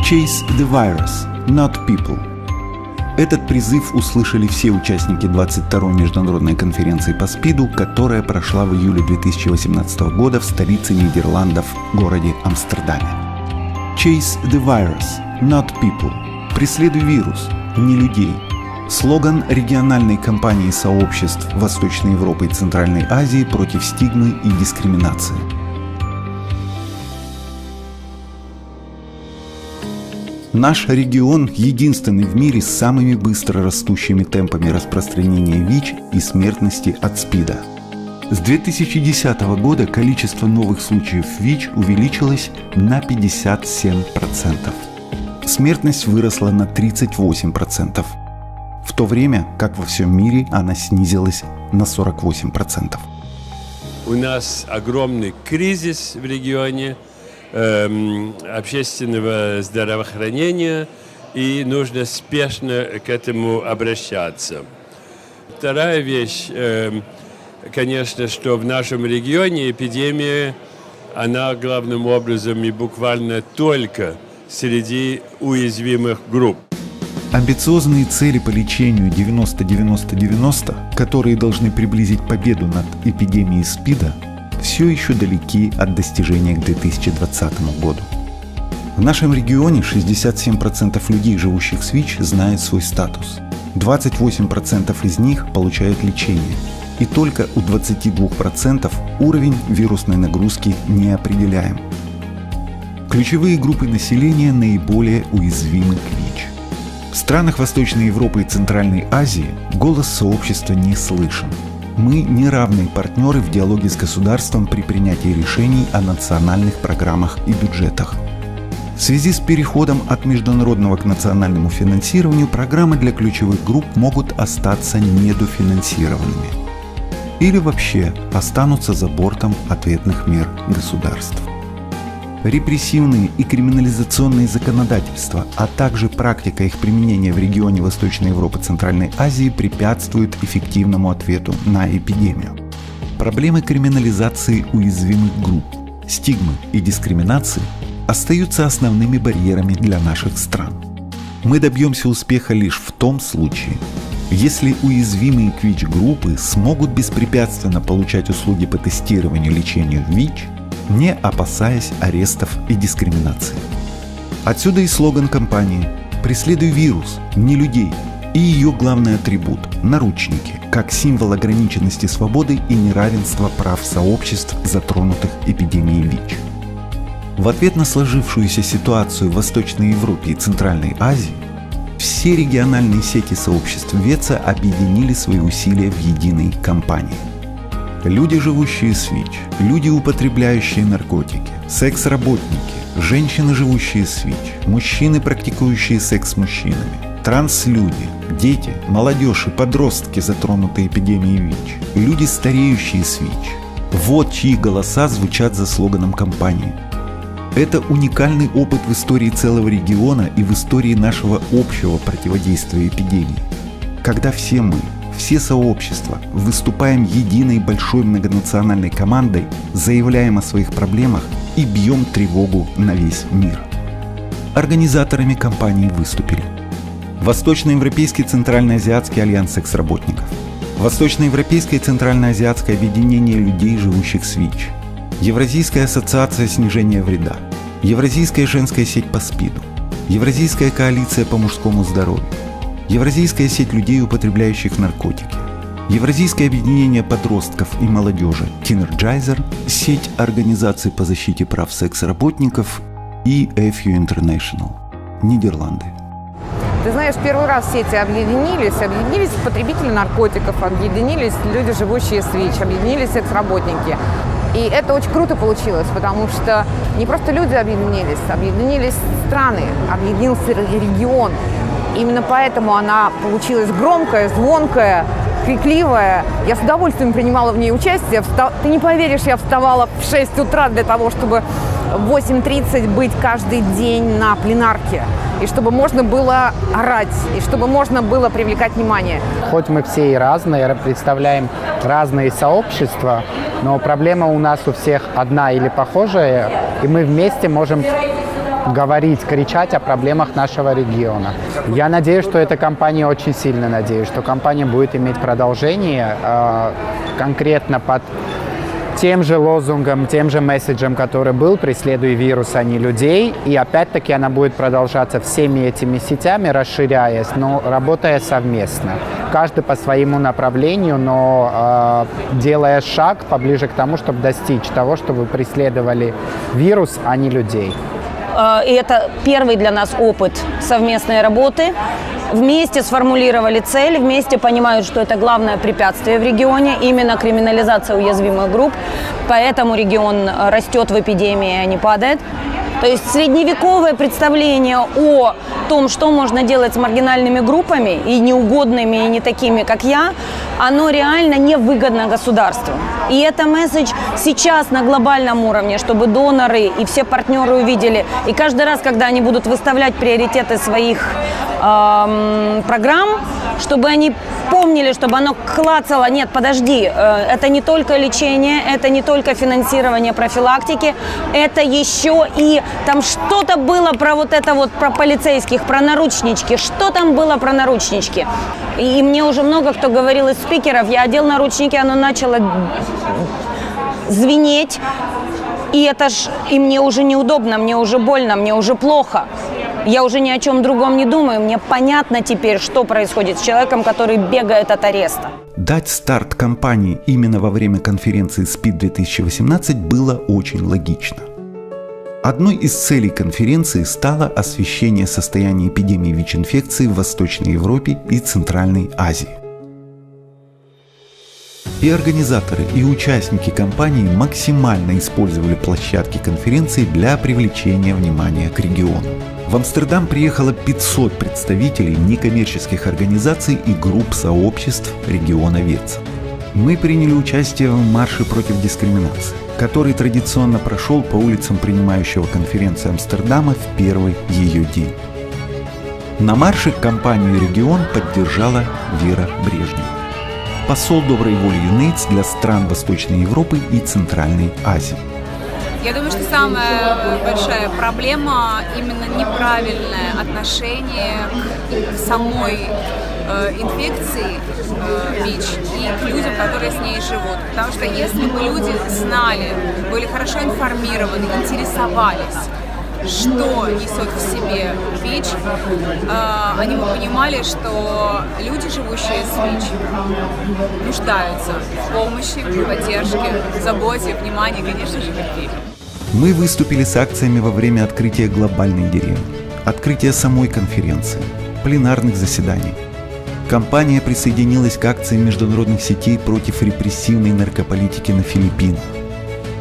Chase the virus, not people. Этот призыв услышали все участники 22-й международной конференции по СПИДу, которая прошла в июле 2018 года в столице Нидерландов, городе Амстердаме. Chase the virus, not people. Преследуй вирус, не людей. Слоган региональной кампании сообществ Восточной Европы и Центральной Азии против стигмы и дискриминации. Наш регион единственный в мире с самыми быстро растущими темпами распространения ВИЧ и смертности от СПИДа. С 2010 года количество новых случаев ВИЧ увеличилось на 57%. Смертность выросла на 38%, в то время как во всем мире она снизилась на 48%. У нас огромный кризис в регионе общественного здравоохранения, и нужно спешно к этому обращаться. Вторая вещь, конечно, что в нашем регионе эпидемия, она главным образом и буквально только среди уязвимых групп. Амбициозные цели по лечению 90-90-90, которые должны приблизить победу над эпидемией СПИДа, все еще далеки от достижения к 2020 году. В нашем регионе 67% людей, живущих с ВИЧ, знают свой статус. 28% из них получают лечение. И только у 22% уровень вирусной нагрузки не определяем. Ключевые группы населения наиболее уязвимы к ВИЧ. В странах Восточной Европы и Центральной Азии голос сообщества не слышен. Мы не равные партнеры в диалоге с государством при принятии решений о национальных программах и бюджетах. В связи с переходом от международного к национальному финансированию программы для ключевых групп могут остаться недофинансированными или вообще останутся за бортом ответных мер государств. Репрессивные и криминализационные законодательства, а также практика их применения в регионе Восточной Европы и Центральной Азии препятствуют эффективному ответу на эпидемию. Проблемы криминализации уязвимых групп, стигмы и дискриминации остаются основными барьерами для наших стран. Мы добьемся успеха лишь в том случае, если уязвимые к ВИЧ-группы смогут беспрепятственно получать услуги по тестированию и лечению ВИЧ, не опасаясь арестов и дискриминации. Отсюда и слоган кампании «Преследуй вирус, не людей» и ее главный атрибут – наручники, как символ ограниченности свободы и неравенства прав сообществ, затронутых эпидемией ВИЧ. В ответ на сложившуюся ситуацию в Восточной Европе и Центральной Азии все региональные сети сообществ ВЕЦа объединили свои усилия в единой кампании. Люди, живущие с ВИЧ, люди, употребляющие наркотики, секс-работники, женщины, живущие с ВИЧ, мужчины, практикующие секс с мужчинами, транслюди, дети, молодежь и подростки, затронутые эпидемией ВИЧ, люди, стареющие с ВИЧ. Вот чьи голоса звучат за слоганом кампании. Это уникальный опыт в истории целого региона и в истории нашего общего противодействия эпидемии, когда все мы, все сообщества, выступаем единой большой многонациональной командой, заявляем о своих проблемах и бьем тревогу на весь мир. Организаторами кампании выступили Восточноевропейский Центральноазиатский альянс секс-работников, Восточноевропейское Центральноазиатское объединение людей, живущих с ВИЧ, Евразийская ассоциация снижения вреда, Евразийская женская сеть по СПИДу, Евразийская коалиция по мужскому здоровью, Евразийская сеть людей, употребляющих наркотики, Евразийское объединение подростков и молодежи Teenergizer, сеть организаций по защите прав секс-работников и FU International, Нидерланды. Ты знаешь, первый раз сети объединились потребители наркотиков, объединились люди, живущие с ВИЧ, объединились секс-работники. И это очень круто получилось, потому что не просто люди объединились страны, объединился регион. Именно поэтому она получилась громкая, звонкая, крикливая. Я с удовольствием принимала в ней участие. Ты не поверишь, я вставала в 6 утра для того, чтобы в 8:30 быть каждый день на пленарке. И чтобы можно было орать, и чтобы можно было привлекать внимание. Хоть мы все и разные, представляем разные сообщества, но проблема у нас у всех одна или похожая, и мы вместе можем говорить, кричать о проблемах нашего региона. Я надеюсь, что эта кампания, очень сильно надеюсь, что кампания будет иметь продолжение конкретно под тем же лозунгом, тем же месседжем, который был «Преследуй вирус, а не людей». И опять-таки она будет продолжаться всеми этими сетями, расширяясь, но работая совместно. Каждый по своему направлению, но делая шаг поближе к тому, чтобы достичь того, чтобы преследовали вирус, а не людей. И это первый для нас опыт совместной работы. Вместе сформулировали цель, вместе понимают, что это главное препятствие в регионе, именно криминализация уязвимых групп. Поэтому регион растет в эпидемии, а не падает. То есть средневековое представление о том, что можно делать с маргинальными группами, и неугодными, и не такими, как я, оно реально невыгодно государству. И это месседж сейчас на глобальном уровне, чтобы доноры и все партнеры увидели. И каждый раз, когда они будут выставлять приоритеты своих программ, чтобы они помнили, чтобы оно клацало. Нет, подожди, это не только лечение, это не только финансирование профилактики, это еще и там что-то было про вот это вот, про полицейских, про наручнички. Что там было про наручнички? И мне уже много кто говорил из спикеров, я одел наручники, оно начало звенеть, и мне уже неудобно, мне уже больно, мне уже плохо. Я уже ни о чем другом не думаю. Мне понятно теперь, что происходит с человеком, который бегает от ареста. Дать старт кампании именно во время конференции СПИД-2018 было очень логично. Одной из целей конференции стало освещение состояния эпидемии ВИЧ-инфекции в Восточной Европе и Центральной Азии. И организаторы, и участники кампании максимально использовали площадки конференции для привлечения внимания к региону. В Амстердам приехало 500 представителей некоммерческих организаций и групп сообществ региона ВЕЦа. Мы приняли участие в марше против дискриминации, который традиционно прошел по улицам принимающего конференции Амстердама в первый ее день. На марше компанию «Регион» поддержала Вера Брежнева, посол доброй воли ЮНЕЙДС для стран Восточной Европы и Центральной Азии. Я думаю, что самая большая проблема именно неправильное отношение к самой инфекции ВИЧ и к людям, которые с ней живут. Потому что если бы люди знали, были хорошо информированы, интересовались, что несет в себе ВИЧ, они бы понимали, что люди, живущие с ВИЧ, нуждаются в помощи, в поддержке, в заботе, внимании, конечно же, любви. Мы выступили с акциями во время открытия глобальной деревни, открытия самой конференции, пленарных заседаний. Компания присоединилась к акциям международных сетей против репрессивной наркополитики на Филиппинах.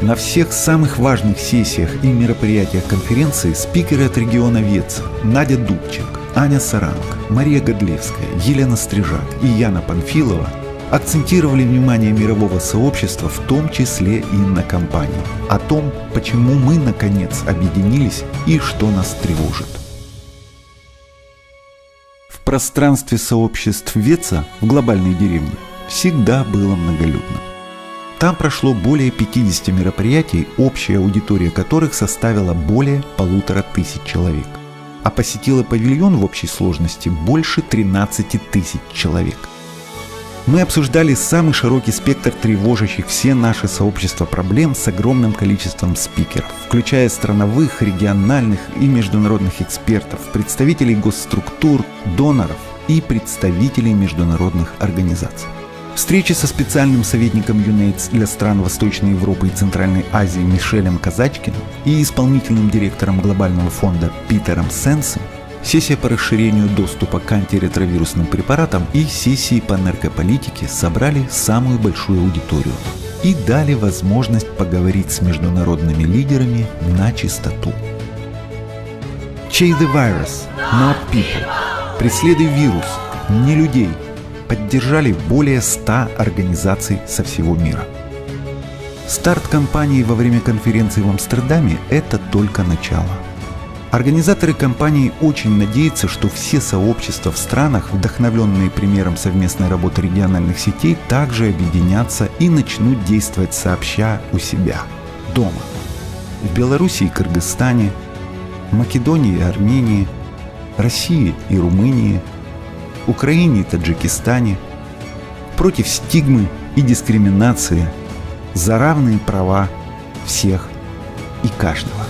На всех самых важных сессиях и мероприятиях конференции спикеры от региона ВЕЦа Надя Дубчик, Аня Саранг, Мария Годлевская, Елена Стрижак и Яна Панфилова акцентировали внимание мирового сообщества, в том числе и на кампании, о том, почему мы наконец объединились и что нас тревожит. В пространстве сообществ ВЕЦа в глобальной деревне всегда было многолюдно. Там прошло более 50 мероприятий, общая аудитория которых составила более 1500 человек, а посетила павильон в общей сложности больше 13 тысяч человек. Мы обсуждали самый широкий спектр тревожащих все наши сообщества проблем с огромным количеством спикеров, включая страновых, региональных и международных экспертов, представителей госструктур, доноров и представителей международных организаций. Встречи со специальным советником ЮНЕЙДС для стран Восточной Европы и Центральной Азии Мишелем Казачкиным и исполнительным директором глобального фонда Питером Сенсом, сессия по расширению доступа к антиретровирусным препаратам и сессии по наркополитике собрали самую большую аудиторию и дали возможность поговорить с международными лидерами на чистоту. Chase the virus, not people. Преследуй вирус, не людей. Поддержали более 100 организаций со всего мира. Старт кампании во время конференции в Амстердаме – это только начало. Организаторы кампании очень надеются, что все сообщества в странах, вдохновленные примером совместной работы региональных сетей, также объединятся и начнут действовать сообща у себя, дома. В Беларуси и Кыргызстане, Македонии и Армении, России и Румынии, Украине и Таджикистане, против стигмы и дискриминации, за равные права всех и каждого.